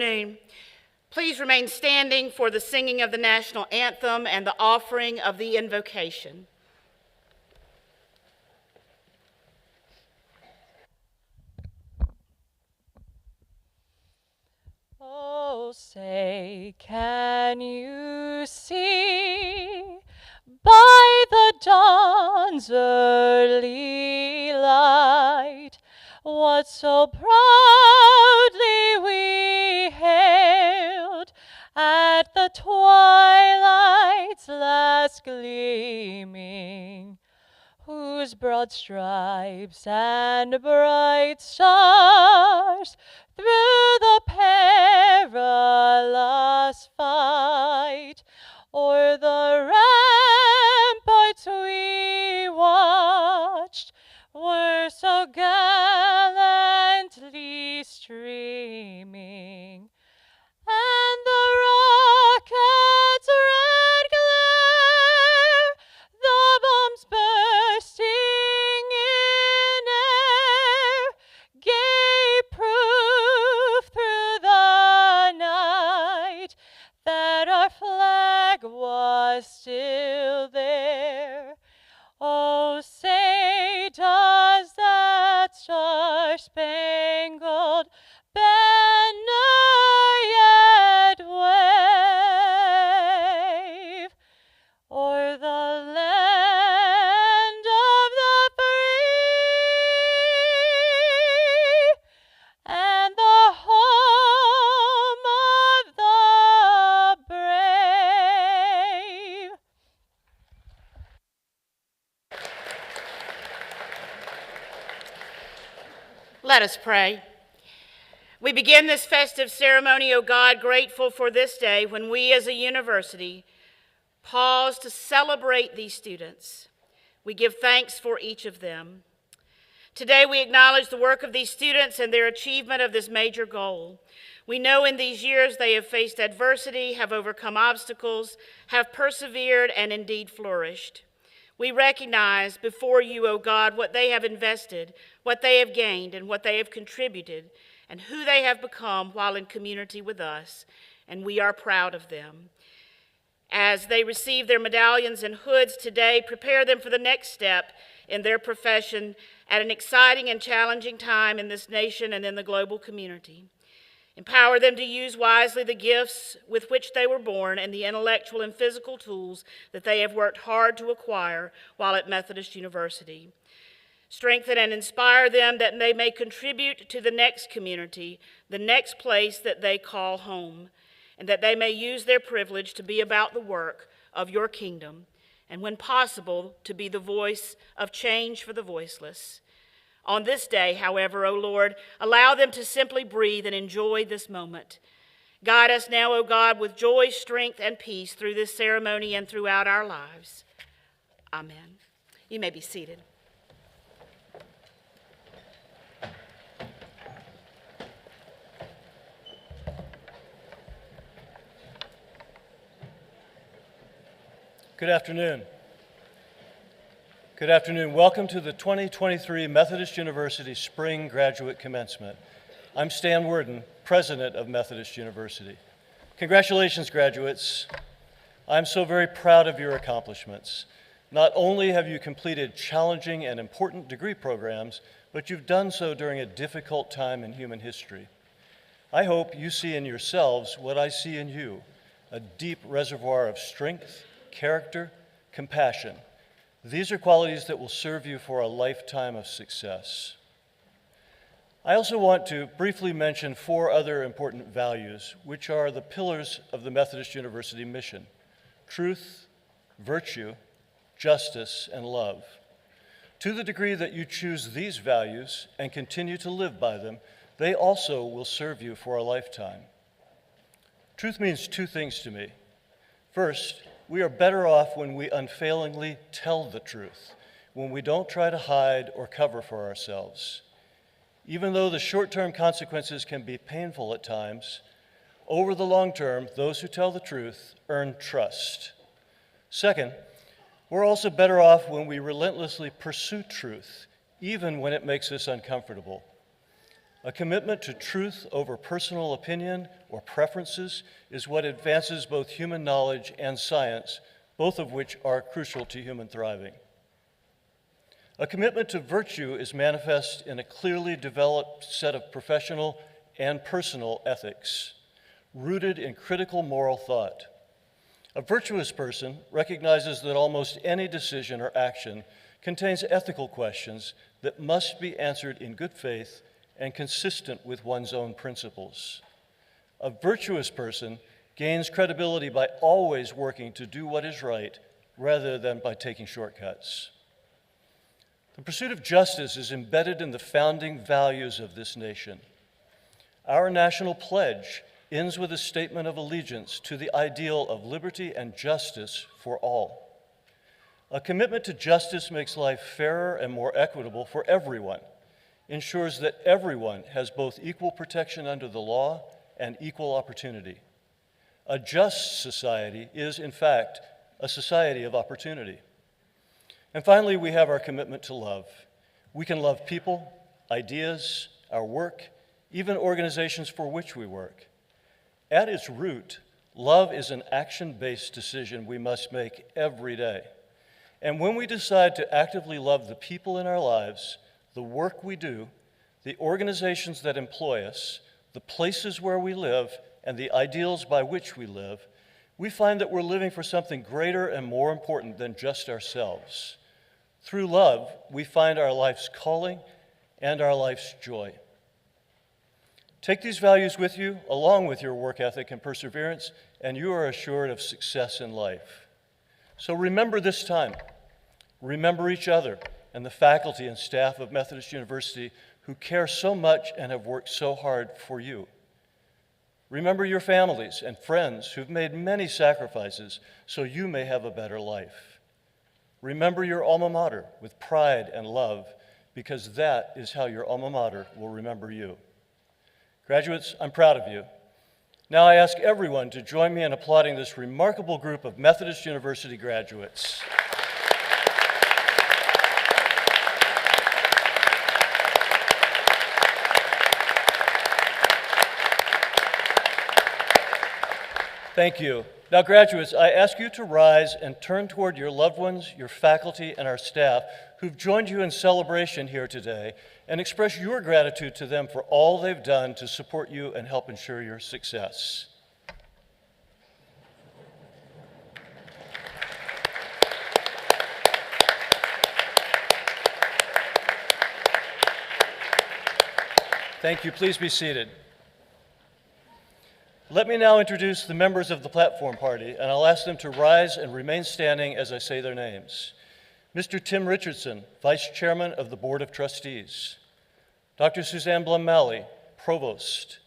afternoon. Please remain standing for the singing of the national anthem and the offering of the invocation. Oh, say, can you see by the dawn's early light what so proudly we hailed at the twilight's last gleaming, whose broad stripes and bright stars through the perilous fight o'er the ramparts we watched were so gallantly streaming, and the rocket's red glare, the bombs bursting in air, gave proof through the night that our flag was still there. Oh, say, does that star-spangled banner yet wave o'er the land of the free and the home of the brave? Let us pray. We begin this festive ceremony, O God, grateful for this day when we as a university pause to celebrate these students. We give thanks for each of them. Today we acknowledge the work of these students and their achievement of this major goal. We know in these years they have faced adversity, have overcome obstacles, have persevered, and indeed flourished. We recognize before you, O God, what they have invested, what they have gained, and what they have contributed, and who they have become while in community with us, and we are proud of them. As they receive their medallions and hoods today, prepare them for the next step in their profession at an exciting and challenging time in this nation and in the global community. Empower them to use wisely the gifts with which they were born and the intellectual and physical tools that they have worked hard to acquire while at Methodist University. Strengthen and inspire them that they may contribute to the next community, the next place that they call home, and that they may use their privilege to be about the work of your kingdom, and when possible, to be the voice of change for the voiceless. On this day, however, O Lord, allow them to simply breathe and enjoy this moment. Guide us now, O God, with joy, strength, and peace through this ceremony and throughout our lives. Amen. You may be seated. Good afternoon. Good afternoon. Welcome to the 2023 Methodist University Spring Graduate Commencement. I'm Stan Worden, President of Methodist University. Congratulations, graduates. I'm so very proud of your accomplishments. Not only have you completed challenging and important degree programs, but you've done so during a difficult time in human history. I hope you see in yourselves what I see in you, a deep reservoir of strength, character, compassion. These are qualities that will serve you for a lifetime of success. I also want to briefly mention 4 other important values, which are the pillars of the Methodist University mission: truth, virtue, justice, and love. To the degree that you choose these values and continue to live by them, they also will serve you for a lifetime. Truth means 2 things to me. First, we are better off when we unfailingly tell the truth, when we don't try to hide or cover for ourselves. Even though the short-term consequences can be painful at times, over the long term, those who tell the truth earn trust. Second, we're also better off when we relentlessly pursue truth, even when it makes us uncomfortable. A commitment to truth over personal opinion or preferences is what advances both human knowledge and science, both of which are crucial to human thriving. A commitment to virtue is manifest in a clearly developed set of professional and personal ethics, rooted in critical moral thought. A virtuous person recognizes that almost any decision or action contains ethical questions that must be answered in good faith and consistent with one's own principles. A virtuous person gains credibility by always working to do what is right rather than by taking shortcuts. The pursuit of justice is embedded in the founding values of this nation. Our national pledge ends with a statement of allegiance to the ideal of liberty and justice for all. A commitment to justice makes life fairer and more equitable for everyone, ensures that everyone has both equal protection under the law and equal opportunity. A just society is, in fact, a society of opportunity. And finally, we have our commitment to love. We can love people, ideas, our work, even organizations for which we work. At its root, love is an action-based decision we must make every day. And when we decide to actively love the people in our lives, the work we do, the organizations that employ us, the places where we live, and the ideals by which we live, we find that we're living for something greater and more important than just ourselves. Through love, we find our life's calling and our life's joy. Take these values with you, along with your work ethic and perseverance, and you are assured of success in life. So remember this time. Remember each other and the faculty and staff of Methodist University who care so much and have worked so hard for you. Remember your families and friends who've made many sacrifices so you may have a better life. Remember your alma mater with pride and love, because that is how your alma mater will remember you. Graduates, I'm proud of you. Now I ask everyone to join me in applauding this remarkable group of Methodist University graduates. Thank you. Now, graduates, I ask you to rise and turn toward your loved ones, your faculty, and our staff who've joined you in celebration here today and express your gratitude to them for all they've done to support you and help ensure your success. Thank you. Please be seated. Let me now introduce the members of the platform party, and I'll ask them to rise and remain standing as I say their names. Mr. Tim Richardson, Vice Chairman of the Board of Trustees. Dr. Suzanne Blum-Malley, Provost.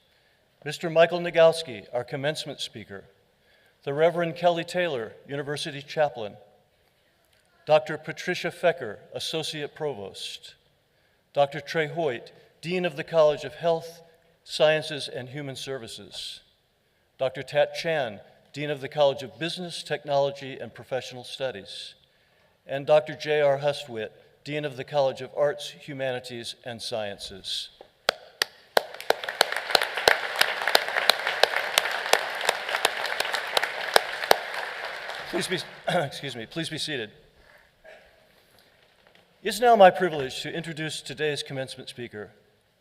Mr. Michael Nagalski, our commencement speaker. The Reverend Kelly Taylor, University Chaplain. Dr. Patricia Fecker, Associate Provost. Dr. Trey Hoyt, Dean of the College of Health, Sciences, and Human Services. Dr. Tat Chan, Dean of the College of Business, Technology, and Professional Studies. And Dr. J.R. Hustwit, Dean of the College of Arts, Humanities, and Sciences. Please be seated. It's now my privilege to introduce today's commencement speaker,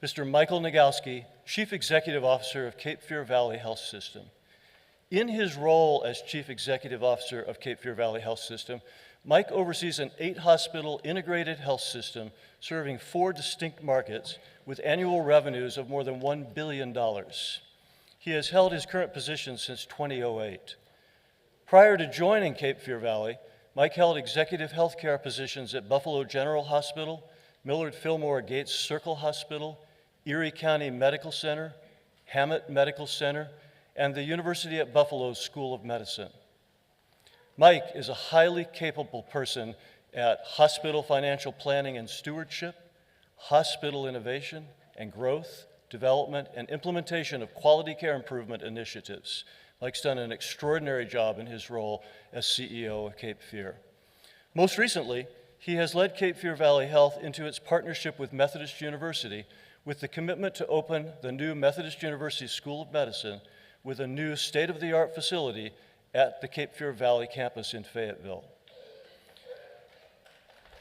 Mr. Michael Nagalski, Chief Executive Officer of Cape Fear Valley Health System. In his role as Chief Executive Officer of Cape Fear Valley Health System, Mike oversees an 8-hospital integrated health system serving 4 distinct markets with annual revenues of more than $1 billion. He has held his current position since 2008. Prior to joining Cape Fear Valley, Mike held executive healthcare positions at Buffalo General Hospital, Millard Fillmore Gates Circle Hospital, Erie County Medical Center, Hammett Medical Center, and the University at Buffalo's School of Medicine. Mike is a highly capable person at hospital financial planning and stewardship, hospital innovation and growth, development, and implementation of quality care improvement initiatives. Mike's done an extraordinary job in his role as CEO of Cape Fear. Most recently, he has led Cape Fear Valley Health into its partnership with Methodist University, with the commitment to open the new Methodist University School of Medicine with a new state-of-the-art facility at the Cape Fear Valley campus in Fayetteville.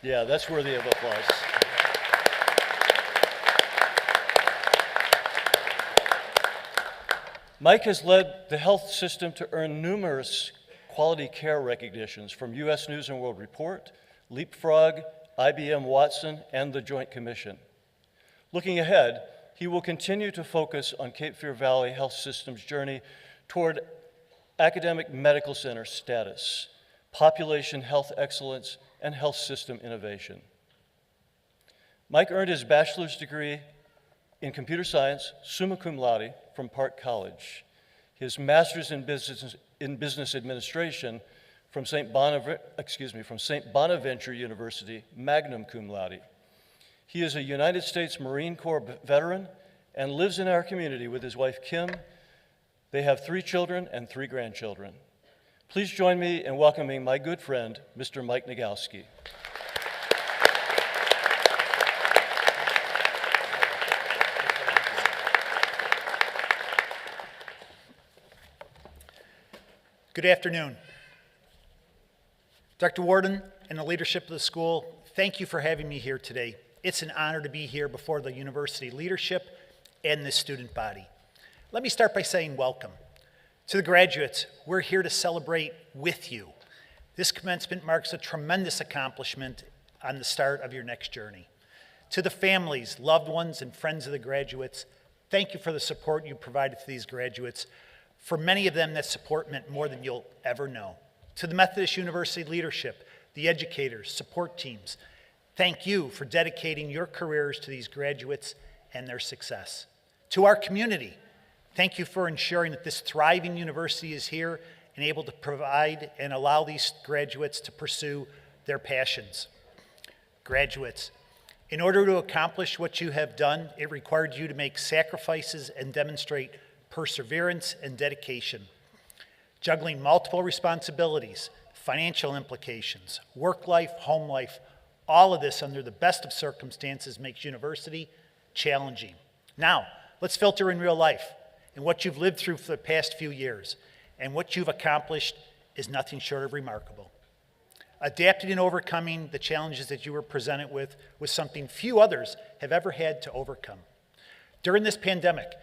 Yeah, that's worthy of applause. Mike has led the health system to earn numerous quality care recognitions from U.S. News & World Report, Leapfrog, IBM Watson, and the Joint Commission. Looking ahead, he will continue to focus on Cape Fear Valley Health System's journey toward academic medical center status, population health excellence, and health system innovation. Mike earned his bachelor's degree in computer science, summa cum laude, from Park College, his master's in business administration from St. Bonaventure University, magna cum laude. He is a United States Marine Corps veteran and lives in our community with his wife, Kim. They have 3 children and 3 grandchildren. Please join me in welcoming my good friend, Mr. Mike Nagowski. Good afternoon. Dr. Warden and the leadership of the school, thank you for having me here today. It's an honor to be here before the university leadership and the student body. Let me start by saying welcome. To the graduates, we're here to celebrate with you. This commencement marks a tremendous accomplishment on the start of your next journey. To the families, loved ones, and friends of the graduates, thank you for the support you provided to these graduates. For many of them, that support meant more than you'll ever know. To the Methodist University leadership, the educators, support teams, thank you for dedicating your careers to these graduates and their success. To our community, thank you for ensuring that this thriving university is here and able to provide and allow these graduates to pursue their passions. Graduates, in order to accomplish what you have done, it required you to make sacrifices and demonstrate perseverance and dedication. Juggling multiple responsibilities, financial implications, work life, home life, all of this under the best of circumstances makes university challenging. Now, let's filter in real life and what you've lived through for the past few years, and what you've accomplished is nothing short of remarkable. Adapting and overcoming the challenges that you were presented with was something few others have ever had to overcome. During this pandemic,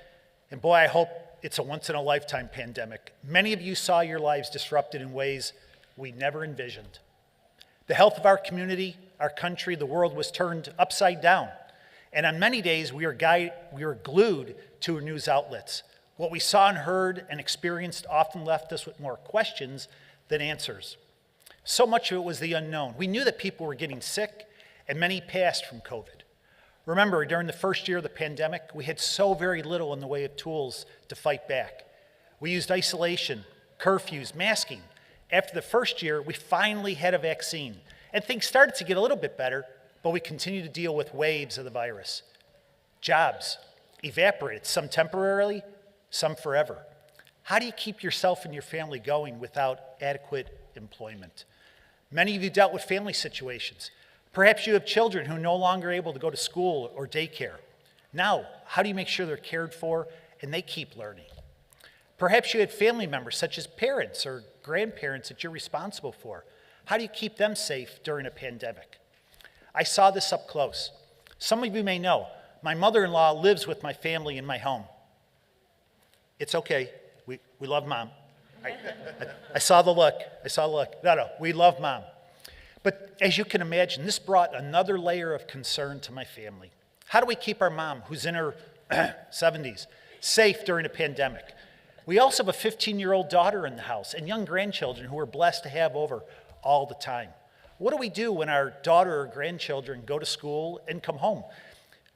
and boy, I hope it's a once-in-a-lifetime pandemic, many of you saw your lives disrupted in ways we never envisioned. The health of our community, our country, the world was turned upside down. And on many days, we were glued to our news outlets. What we saw and heard and experienced often left us with more questions than answers. So much of it was the unknown. We knew that people were getting sick, and many passed from COVID. Remember, during the first year of the pandemic, we had so very little in the way of tools to fight back. We used isolation, curfews, masking. After the first year, we finally had a vaccine, and things started to get a little bit better, but we continued to deal with waves of the virus. Jobs evaporated, some temporarily, some forever. How do you keep yourself and your family going without adequate employment? Many of you dealt with family situations. Perhaps you have children who are no longer able to go to school or daycare. Now, how do you make sure they're cared for and they keep learning? Perhaps you had family members such as parents or grandparents that you're responsible for. How do you keep them safe during a pandemic? I saw this up close. Some of you may know, my mother-in-law lives with my family in my home. It's okay, we love Mom. I saw the look, No, we love Mom. But as you can imagine, this brought another layer of concern to my family. How do we keep our mom, who's in her 70s, safe during a pandemic? We also have a 15-year-old daughter in the house and young grandchildren who we're blessed to have over all the time. What do we do when our daughter or grandchildren go to school and come home?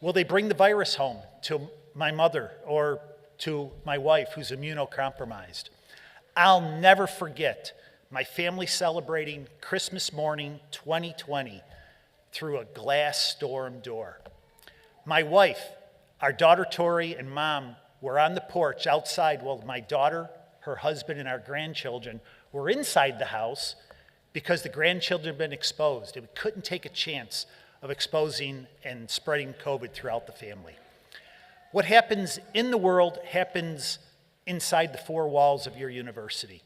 Will they bring the virus home to my mother or to my wife who's immunocompromised? I'll never forget my family celebrating Christmas morning 2020 through a glass storm door. My wife, our daughter Tori, and Mom were on the porch outside while my daughter, her husband, and our grandchildren were inside the house because the grandchildren had been exposed. And we couldn't take a chance of exposing and spreading COVID throughout the family. What happens in the world happens inside the four walls of your university.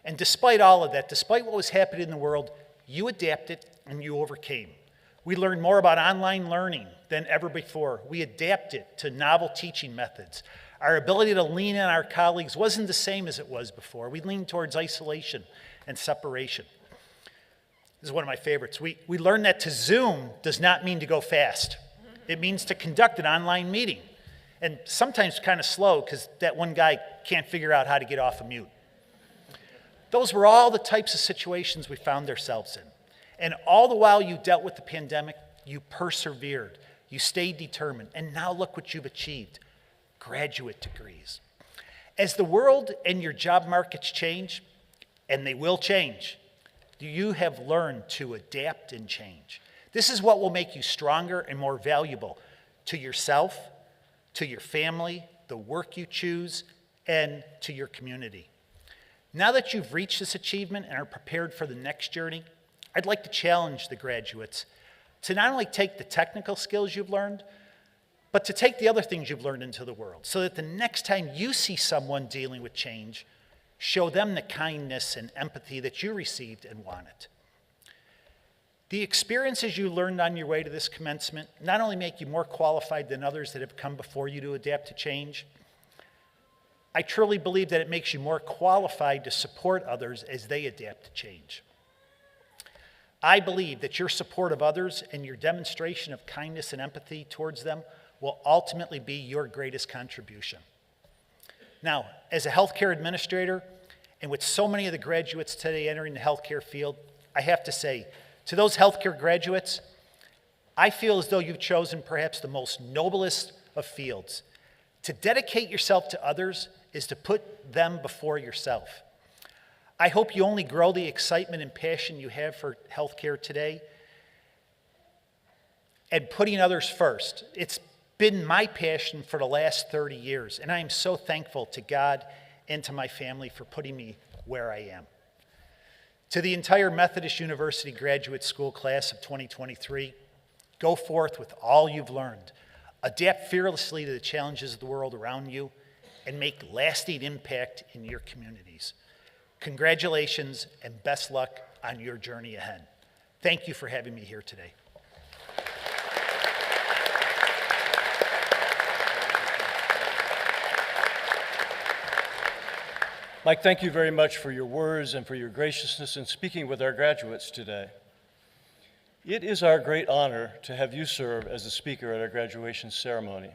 And despite all of that, despite what was happening in the world, you adapted and you overcame. We learned more about online learning than ever before. We adapted to novel teaching methods. Our ability to lean on our colleagues wasn't the same as it was before. We leaned towards isolation and separation. This is one of my favorites. We learned that to Zoom does not mean to go fast. It means to conduct an online meeting. And sometimes kind of slow because that one guy can't figure out how to get off of mute. Those were all the types of situations we found ourselves in. And all the while you dealt with the pandemic, you persevered, you stayed determined, and now look what you've achieved, graduate degrees. As the world and your job markets change, and they will change, you have learned to adapt and change. This is what will make you stronger and more valuable to yourself, to your family, the work you choose, and to your community. Now that you've reached this achievement and are prepared for the next journey, I'd like to challenge the graduates to not only take the technical skills you've learned, but to take the other things you've learned into the world so that the next time you see someone dealing with change, show them the kindness and empathy that you received and wanted. The experiences you learned on your way to this commencement not only make you more qualified than others that have come before you to adapt to change, I truly believe that it makes you more qualified to support others as they adapt to change. I believe that your support of others and your demonstration of kindness and empathy towards them will ultimately be your greatest contribution. Now, as a healthcare administrator, and with so many of the graduates today entering the healthcare field, I have to say, to those healthcare graduates, I feel as though you've chosen perhaps the most noblest of fields. To dedicate yourself to others is to put them before yourself. I hope you only grow the excitement and passion you have for healthcare today and putting others first. It's been my passion for the last 30 years, and I am so thankful to God and to my family for putting me where I am. To the entire Methodist University Graduate School class of 2023, go forth with all you've learned. Adapt fearlessly to the challenges of the world around you and make lasting impact in your communities. Congratulations and best luck on your journey ahead. Thank you for having me here today. Mike, thank you very much for your words and for your graciousness in speaking with our graduates today. It is our great honor to have you serve as the speaker at our graduation ceremony.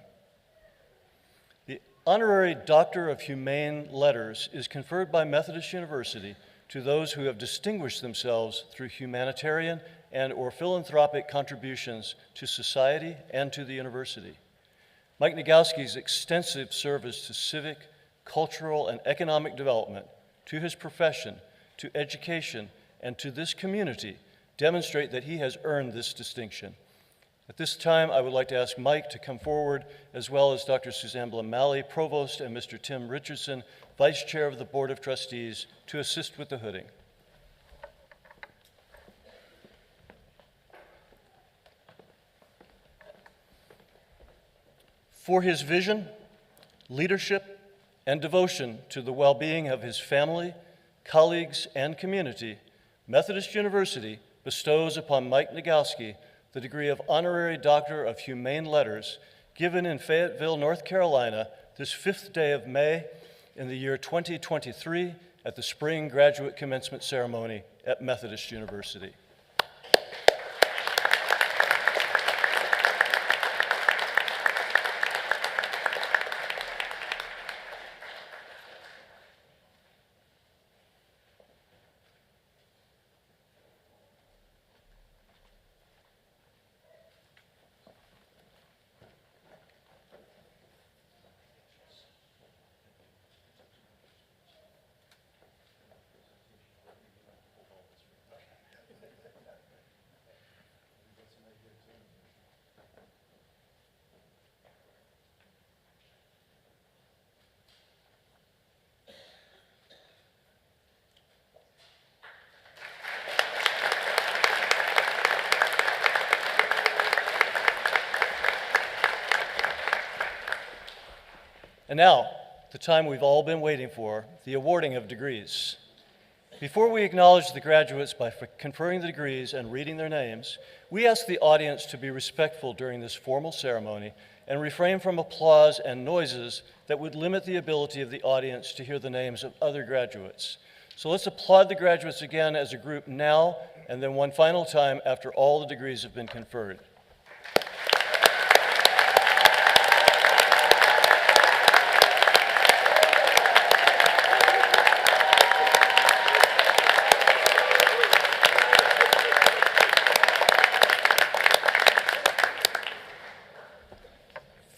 The honorary Doctor of Humane Letters is conferred by Methodist University to those who have distinguished themselves through humanitarian and/or philanthropic contributions to society and to the university. Mike Nagowski's extensive service to civic, cultural, and economic development, to his profession, to education, and to this community demonstrate that he has earned this distinction. At this time, I would like to ask Mike to come forward, as well as Dr. Suzanne Blum-Malley, Provost, and Mr. Tim Richardson, Vice Chair of the Board of Trustees, to assist with the hooding. For his vision, leadership, and devotion to the well-being of his family, colleagues, and community, Methodist University bestows upon Mike Nagowski the degree of Honorary Doctor of Humane Letters, given in Fayetteville, North Carolina, this 5th day of May in the year 2023 at the Spring Graduate Commencement Ceremony at Methodist University. And now, the time we've all been waiting for, the awarding of degrees. Before we acknowledge the graduates by conferring the degrees and reading their names, we ask the audience to be respectful during this formal ceremony and refrain from applause and noises that would limit the ability of the audience to hear the names of other graduates. So let's applaud the graduates again as a group now, and then one final time after all the degrees have been conferred.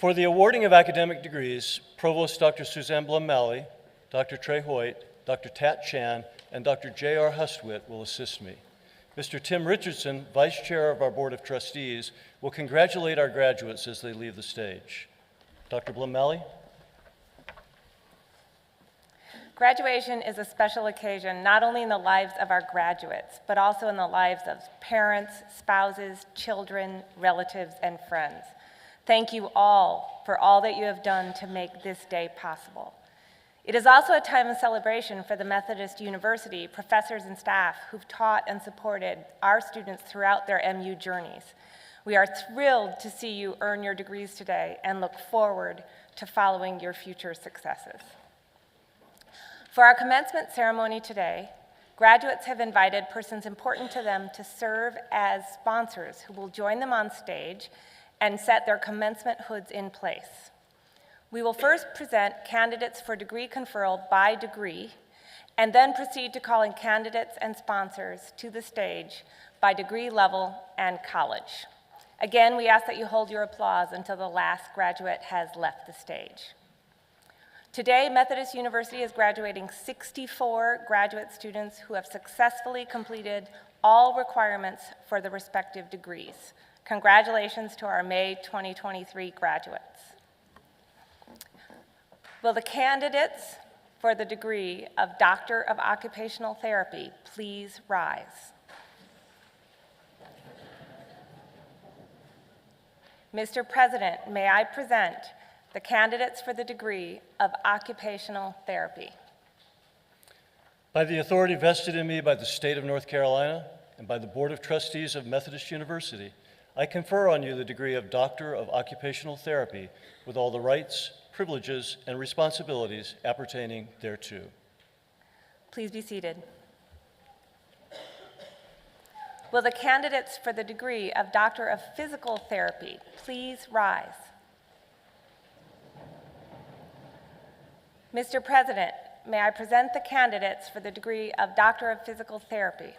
For the awarding of academic degrees, Provost Dr. Suzanne Blum-Malley, Dr. Trey Hoyt, Dr. Tat Chan, and Dr. J.R. Hustwit will assist me. Mr. Tim Richardson, Vice Chair of our Board of Trustees, will congratulate our graduates as they leave the stage. Dr. Blum-Malley. Graduation is a special occasion not only in the lives of our graduates, but also in the lives of parents, spouses, children, relatives, and friends. Thank you all for all that you have done to make this day possible. It is also a time of celebration for the Methodist University professors and staff who've taught and supported our students throughout their MU journeys. We are thrilled to see you earn your degrees today and look forward to following your future successes. For our commencement ceremony today, graduates have invited persons important to them to serve as sponsors who will join them on stage and set their commencement hoods in place. We will first present candidates for degree conferral by degree, and then proceed to calling candidates and sponsors to the stage by degree level and college. Again, we ask that you hold your applause until the last graduate has left the stage. Today, Methodist University is graduating 64 graduate students who have successfully completed all requirements for the respective degrees. Congratulations to our May 2023 graduates. Will the candidates for the degree of Doctor of Occupational Therapy please rise? Mr. President, may I present the candidates for the degree of Occupational Therapy? By the authority vested in me by the state of North Carolina and by the Board of Trustees of Methodist University, I confer on you the degree of Doctor of Occupational Therapy with all the rights, privileges, and responsibilities appertaining thereto. Please be seated. Will the candidates for the degree of Doctor of Physical Therapy please rise? Mr. President, may I present the candidates for the degree of Doctor of Physical Therapy?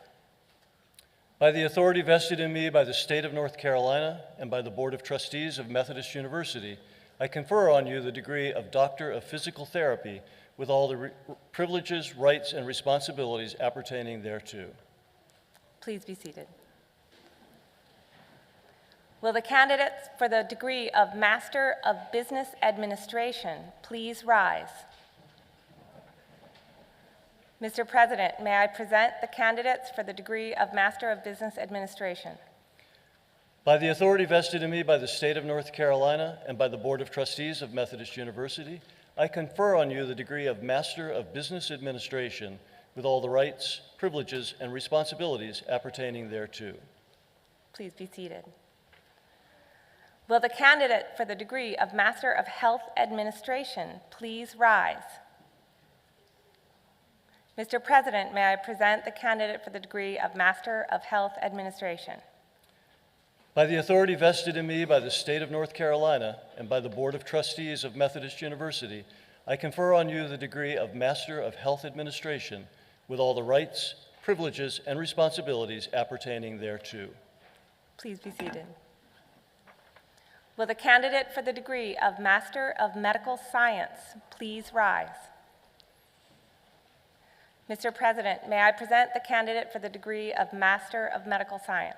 By the authority vested in me by the state of North Carolina and by the Board of Trustees of Methodist University, I confer on you the degree of Doctor of Physical Therapy with all the privileges, rights, and responsibilities appertaining thereto. Please be seated. Will the candidates for the degree of Master of Business Administration please rise? Mr. President, may I present the candidates for the degree of Master of Business Administration? By the authority vested in me by the state of North Carolina and by the Board of Trustees of Methodist University, I confer on you the degree of Master of Business Administration with all the rights, privileges, and responsibilities appertaining thereto. Please be seated. Will the candidate for the degree of Master of Health Administration please rise? Mr. President, may I present the candidate for the degree of Master of Health Administration? By the authority vested in me by the state of North Carolina and by the Board of Trustees of Methodist University, I confer on you the degree of Master of Health Administration with all the rights, privileges, and responsibilities appertaining thereto. Please be seated. Will the candidate for the degree of Master of Medical Science please rise? Mr. President, may I present the candidate for the degree of Master of Medical Science?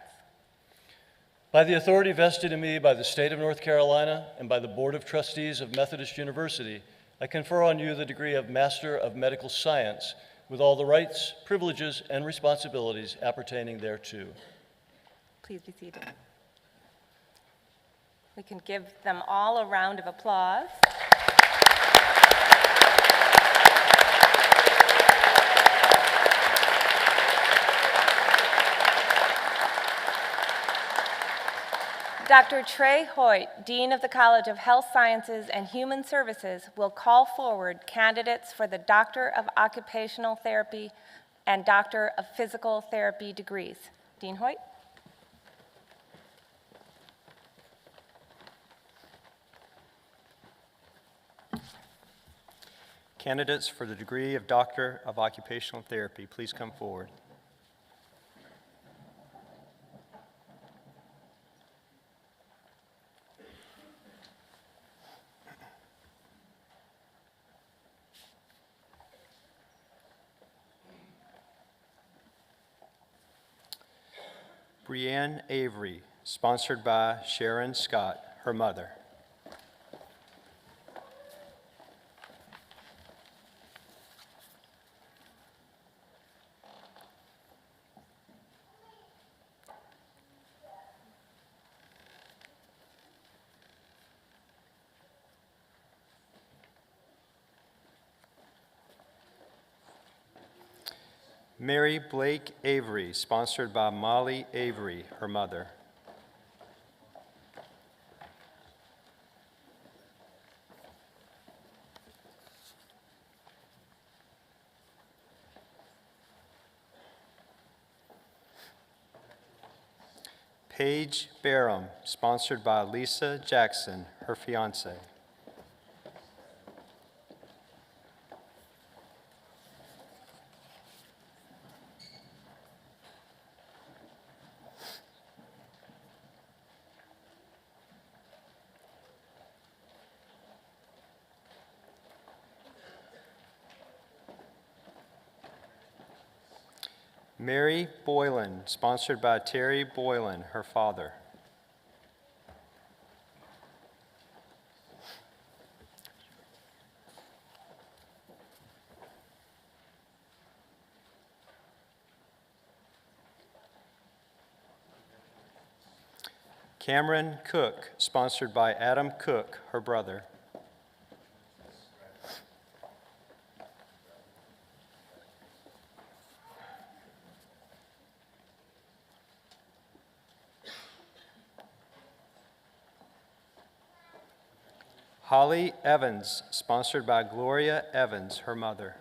By the authority vested in me by the state of North Carolina and by the Board of Trustees of Methodist University, I confer on you the degree of Master of Medical Science with all the rights, privileges, and responsibilities appertaining thereto. Please be seated. We can give them all a round of applause. Dr. Trey Hoyt, Dean of the College of Health Sciences and Human Services, will call forward candidates for the Doctor of Occupational Therapy and Doctor of Physical Therapy degrees. Dean Hoyt. Candidates for the degree of Doctor of Occupational Therapy, please come forward. Brianne Avery, sponsored by Sharon Scott, her mother. Mary Blake Avery, sponsored by Molly Avery, her mother. Paige Barham, sponsored by Lisa Jackson, her fiance. Mary Boylan, sponsored by Terry Boylan, her father. Cameron Cook, sponsored by Adam Cook, her brother. Holly Evans, sponsored by Gloria Evans, her mother.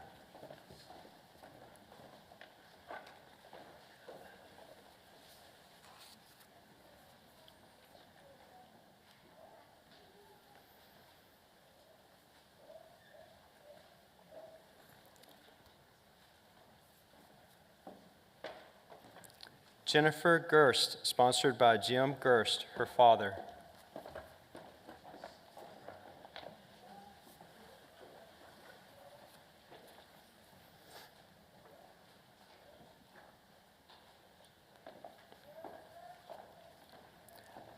Jennifer Gerst, sponsored by Jim Gerst, her father.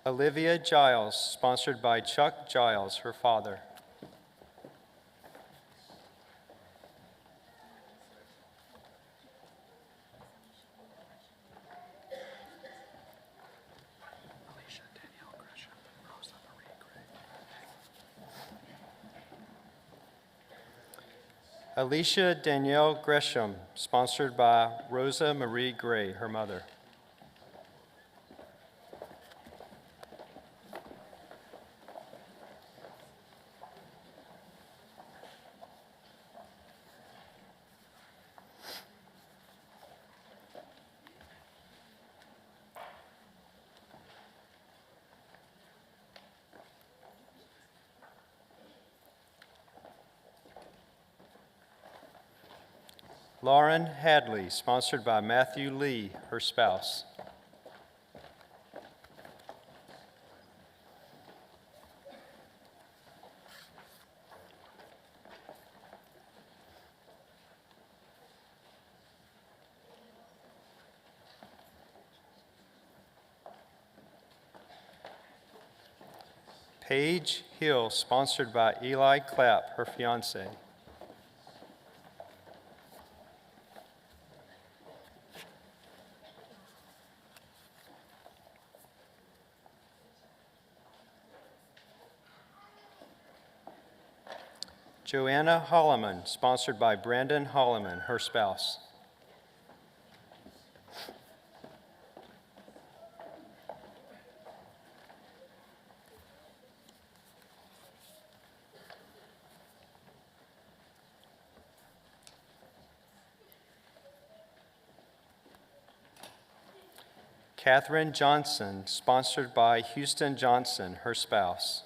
Olivia Giles, sponsored by Chuck Giles, her father. Alicia Danielle Gresham, sponsored by Rosa Marie Gray, her mother. Lauren Hadley, sponsored by Matthew Lee, her spouse. Paige Hill, sponsored by Eli Clapp, her fiance. Joanna Holloman, sponsored by Brandon Holloman, her spouse. Catherine Johnson, sponsored by Houston Johnson, her spouse.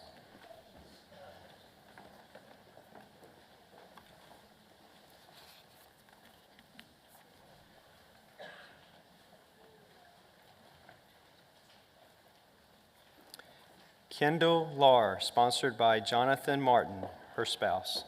Kendall Lahr, sponsored by Jonathan Martin, her spouse.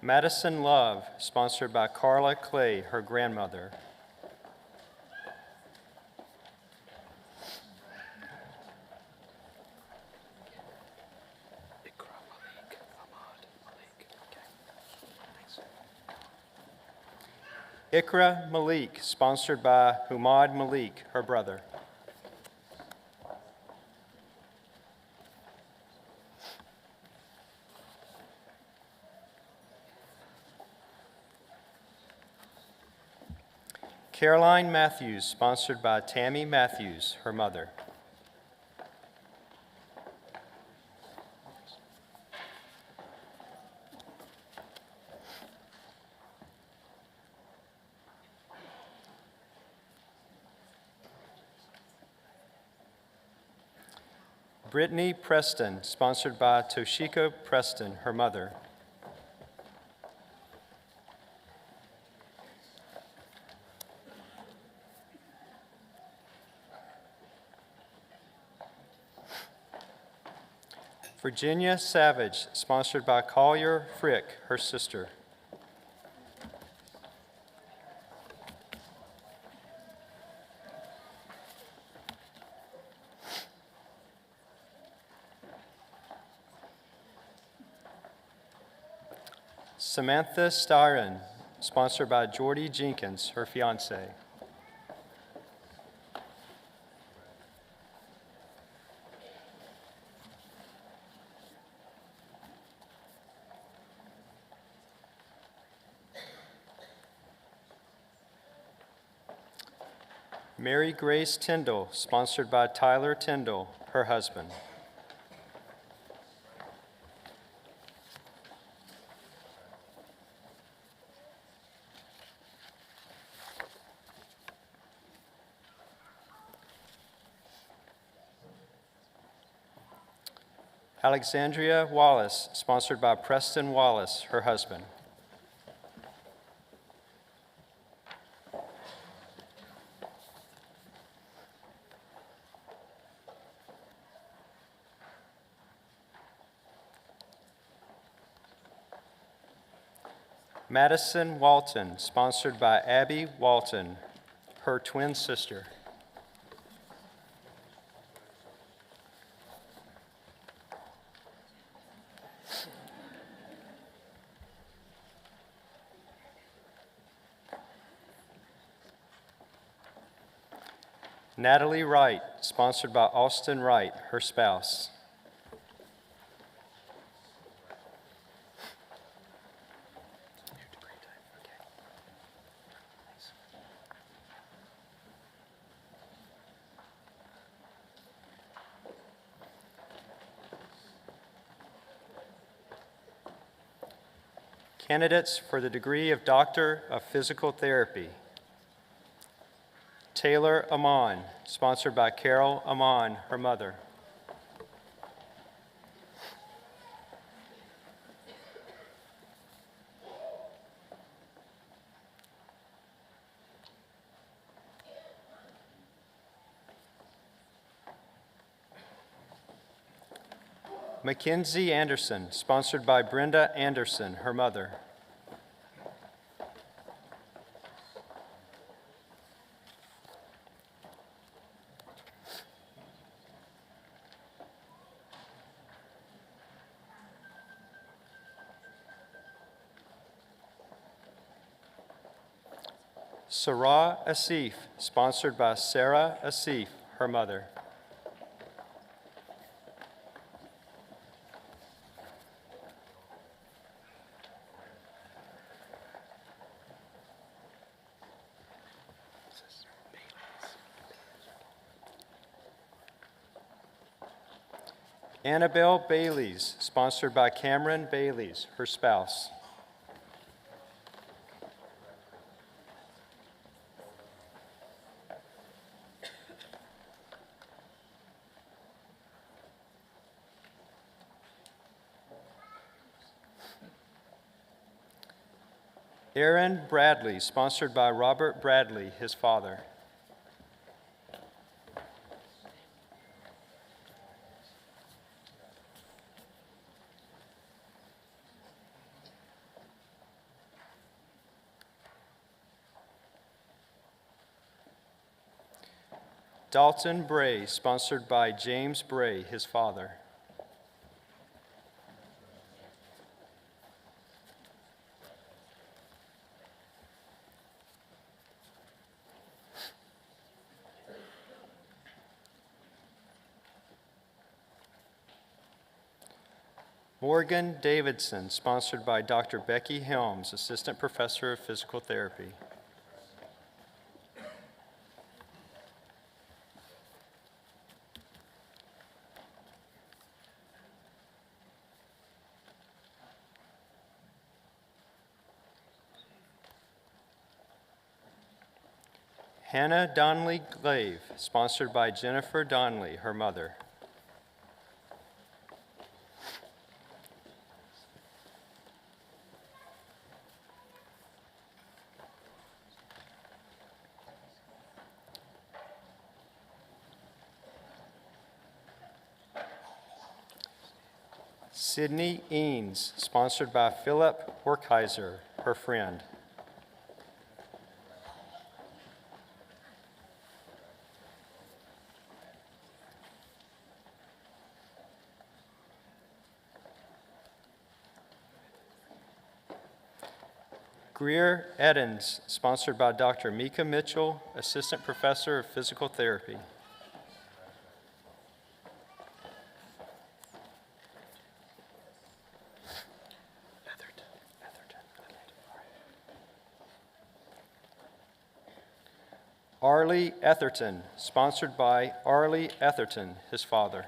Madison Love, sponsored by Carla Clay, her grandmother. Ikra Malik, sponsored by Humad Malik, her brother. Caroline Matthews, sponsored by Tammy Matthews, her mother. Brittany Preston, sponsored by Toshiko Preston, her mother. Virginia Savage, sponsored by Collier Frick, her sister. Samantha Styron, sponsored by Jordy Jenkins, her fiance. Mary Grace Tyndall, sponsored by Tyler Tyndall, her husband. Alexandria Wallace, sponsored by Preston Wallace, her husband. Madison Walton, sponsored by Abby Walton, her twin sister. Natalie Wright, sponsored by Austin Wright, her spouse. Candidates for the degree of Doctor of Physical Therapy. Taylor Amon, sponsored by Carol Amon, her mother. Mackenzie Anderson, sponsored by Brenda Anderson, her mother. Sarah Asif, sponsored by Sarah Asif, her mother. Annabelle Bailey's, sponsored by Cameron Bailey's, her spouse. Aaron Bradley, sponsored by Robert Bradley, his father. Dalton Bray, sponsored by James Bray, his father. Morgan Davidson, sponsored by Dr. Becky Helms, Assistant Professor of Physical Therapy. Hannah Donnelly Glave, sponsored by Jennifer Donnelly, her mother. Sydney Eanes, sponsored by Philip Horkheiser, her friend. Greer Edens, sponsored by Dr. Mika Mitchell, Assistant Professor of Physical Therapy. Arlie Etherton, sponsored by Arlie Etherton, his father.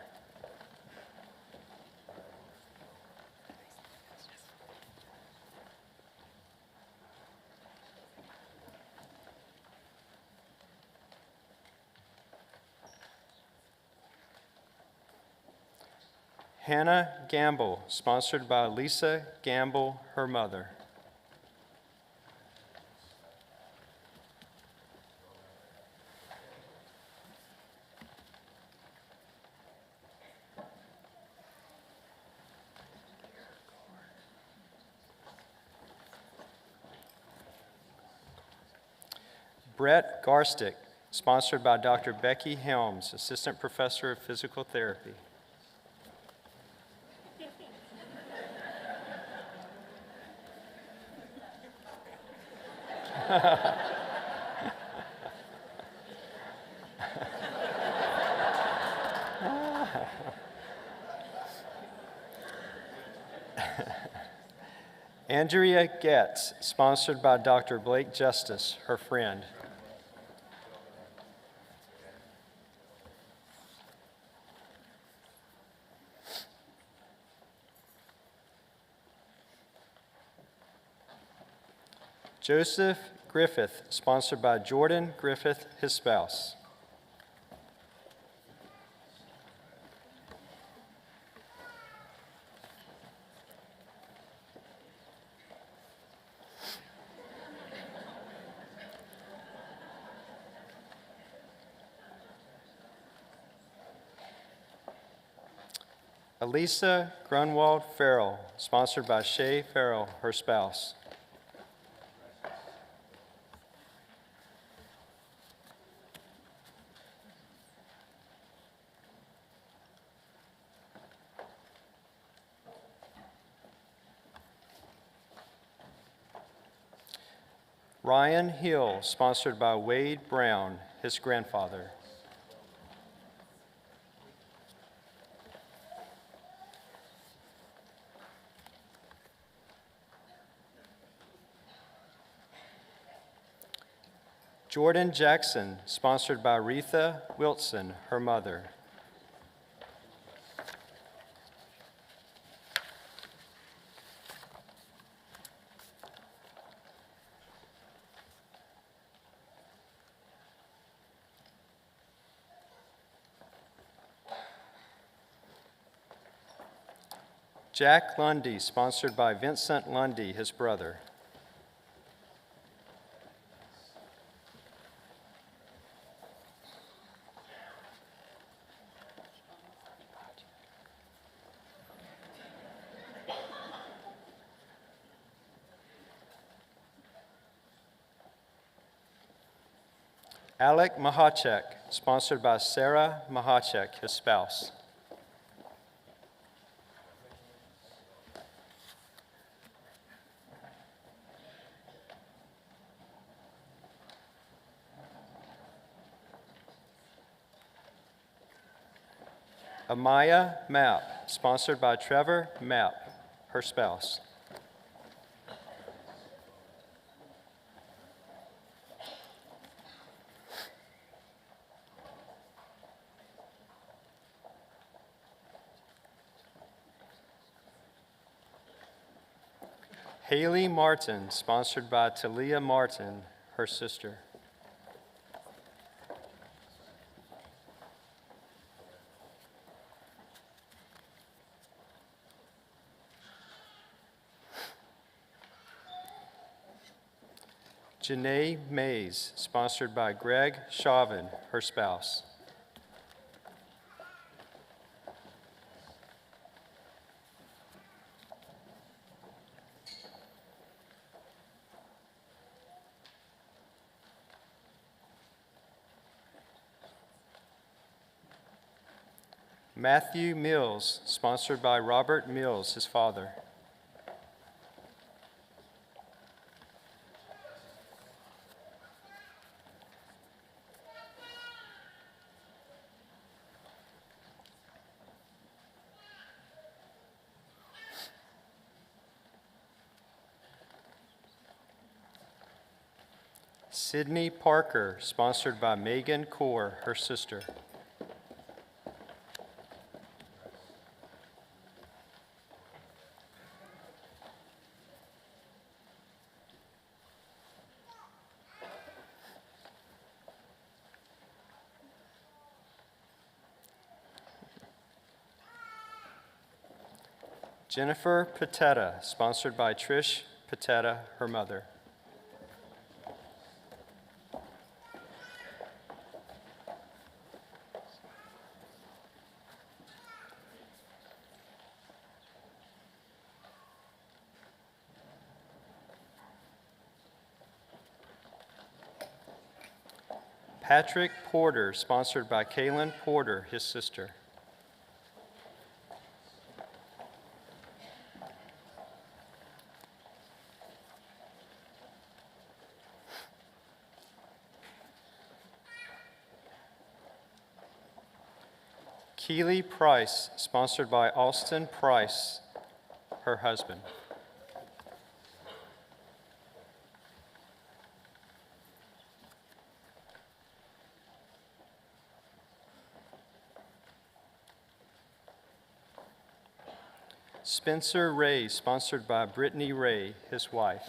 Hannah Gamble, sponsored by Lisa Gamble, her mother. Brett Garstick, sponsored by Dr. Becky Helms, Assistant Professor of Physical Therapy. Andrea Getz, sponsored by Dr. Blake Justice, her friend. Joseph Griffith, sponsored by Jordan Griffith, his spouse. Elisa Grunwald Farrell, sponsored by Shay Farrell, her spouse. Ryan Hill, sponsored by Wade Brown, his grandfather. Jordan Jackson, sponsored by Retha Wilson, her mother. Jack Lundy, sponsored by Vincent Lundy, his brother. Alec Mahachek, sponsored by Sarah Mahachek, his spouse. Amaya Mapp, sponsored by Trevor Mapp, her spouse. Haley Martin, sponsored by Talia Martin, her sister. Janae Mays, sponsored by Greg Chauvin, her spouse. Matthew Mills, sponsored by Robert Mills, his father. Sydney Parker, sponsored by Megan Core, her sister. Jennifer Patetta, sponsored by Trish Patetta, her mother. Patrick Porter, sponsored by Kaylin Porter, his sister. Keely Price, sponsored by Austin Price, her husband. Spencer Ray, sponsored by Brittany Ray, his wife.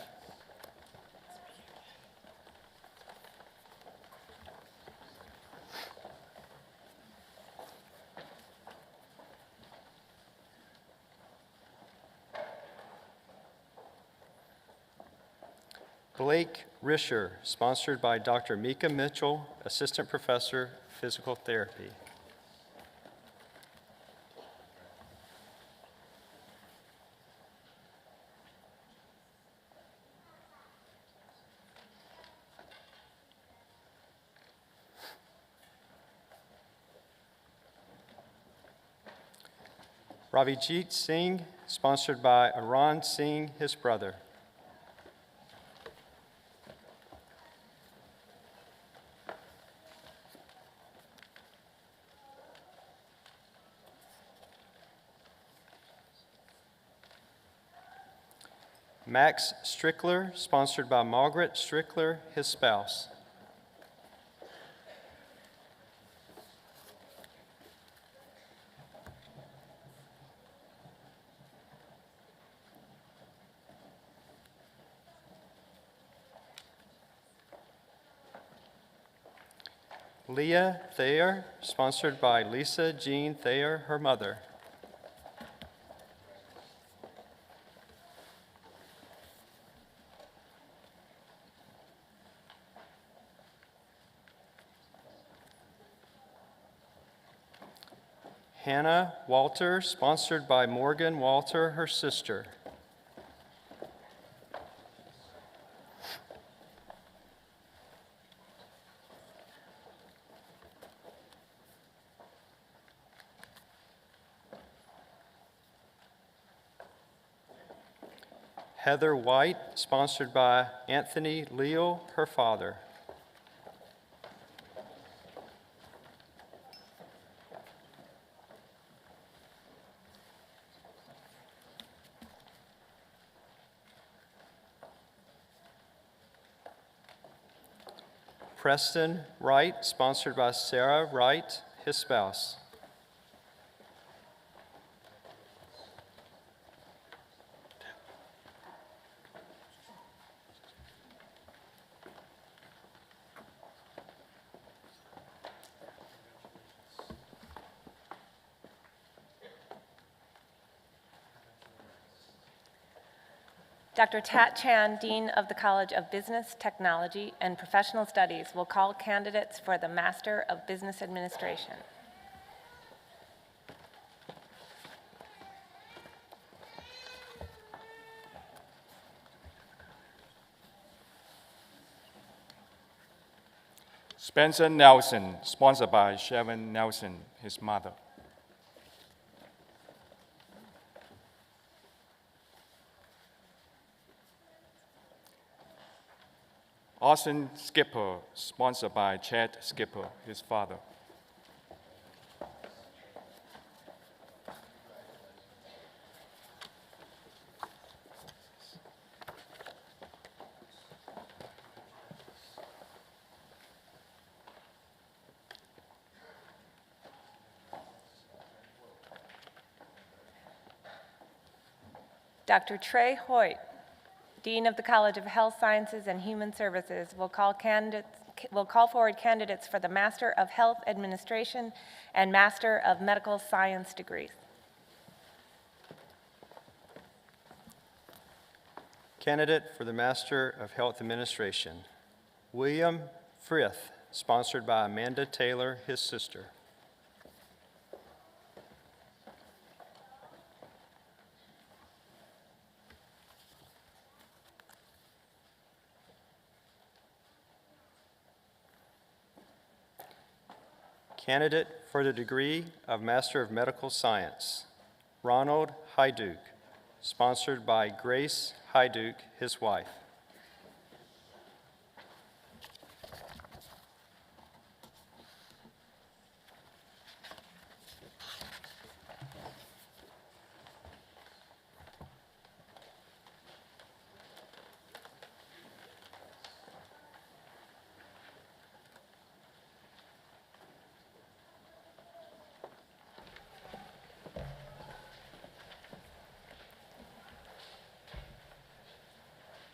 Blake Risher, sponsored by Dr. Mika Mitchell, Assistant Professor, Physical Therapy. Ravijit Singh, sponsored by Aran Singh, his brother. Max Strickler, sponsored by Margaret Strickler, his spouse. Leah Thayer, sponsored by Lisa Jean Thayer, her mother. Hannah Walter, sponsored by Morgan Walter, her sister. Heather White, sponsored by Anthony Leal, her father. Preston Wright, sponsored by Sarah Wright, his spouse. Dr. Tat Chan, Dean of the College of Business, Technology, and Professional Studies, will call candidates for the Master of Business Administration. Spencer Nelson, sponsored by Sharon Nelson, his mother. Austin Skipper, sponsored by Chad Skipper, his father. Dr. Trey Hoyt, Dean of the College of Health Sciences and Human Services, will call forward candidates for the Master of Health Administration and Master of Medical Science degrees. Candidate for the Master of Health Administration, William Frith, sponsored by Amanda Taylor, his sister. Candidate for the degree of Master of Medical Science, Ronald Hyduke, sponsored by Grace Hyduke, his wife.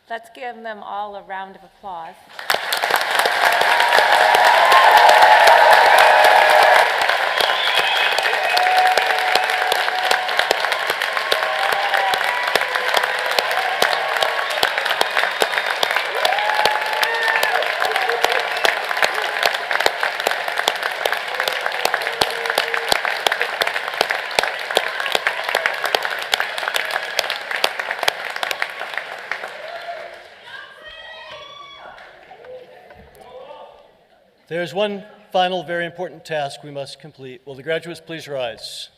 Let's give them all a round of applause. There's one final very important task we must complete. Will the graduates please rise?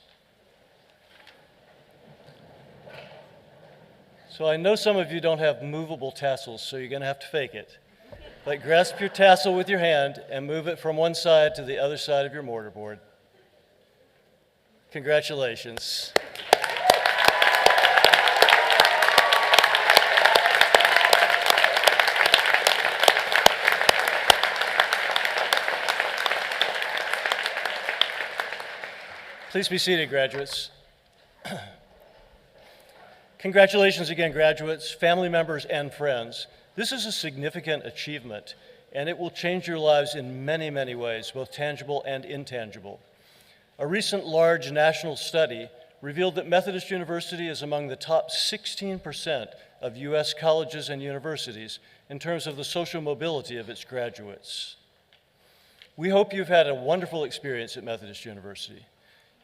So I know some of you don't have movable tassels, so you're going to have to fake it. But grasp your tassel with your hand and move it from one side to the other side of your mortarboard. Congratulations. Please be seated, graduates. Congratulations again, graduates, family members, and friends. This is a significant achievement, and it will change your lives in many, many ways, both tangible and intangible. A recent large national study revealed that Methodist University is among the top 16% of U.S. colleges and universities in terms of the social mobility of its graduates. We hope you've had a wonderful experience at Methodist University.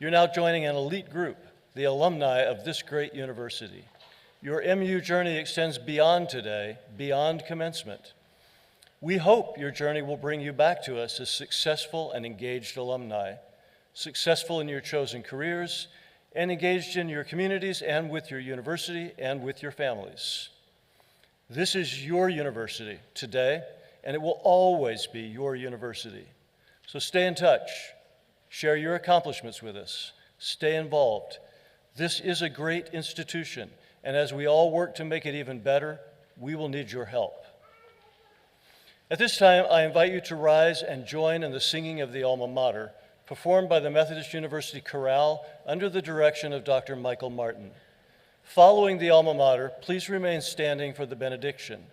You're now joining an elite group, the alumni of this great university. Your MU journey extends beyond today, beyond commencement. We hope your journey will bring you back to us as successful and engaged alumni, successful in your chosen careers, and engaged in your communities and with your university and with your families. This is your university today, and it will always be your university. So stay in touch, share your accomplishments with us, stay involved. This is a great institution, and as we all work to make it even better, we will need your help. At this time, I invite you to rise and join in the singing of the Alma Mater, performed by the Methodist University Chorale under the direction of Dr. Michael Martin. Following the Alma Mater, please remain standing for the benediction.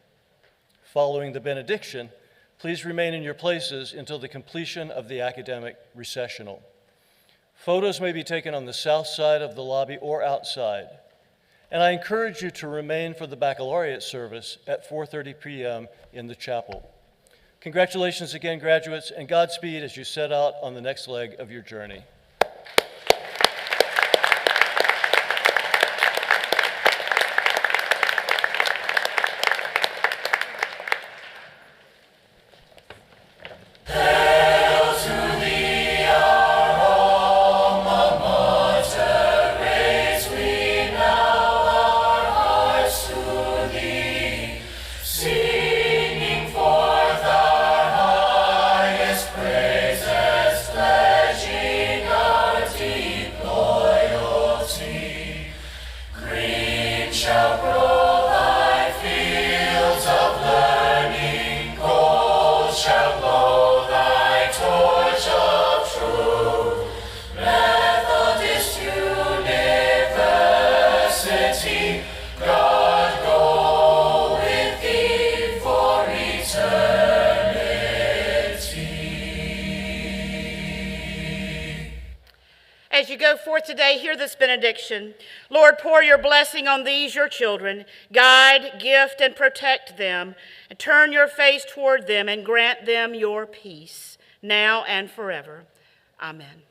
Following the benediction, please remain in your places until the completion of the academic recessional. Photos may be taken on the south side of the lobby or outside. And I encourage you to remain for the baccalaureate service at 4:30 p.m. in the chapel. Congratulations again, graduates, and Godspeed as you set out on the next leg of your journey. As you go forth today, hear this benediction. Lord, pour your blessing on these, your children. Guide, gift, and protect them. And turn your face toward them and grant them your peace, now and forever. Amen.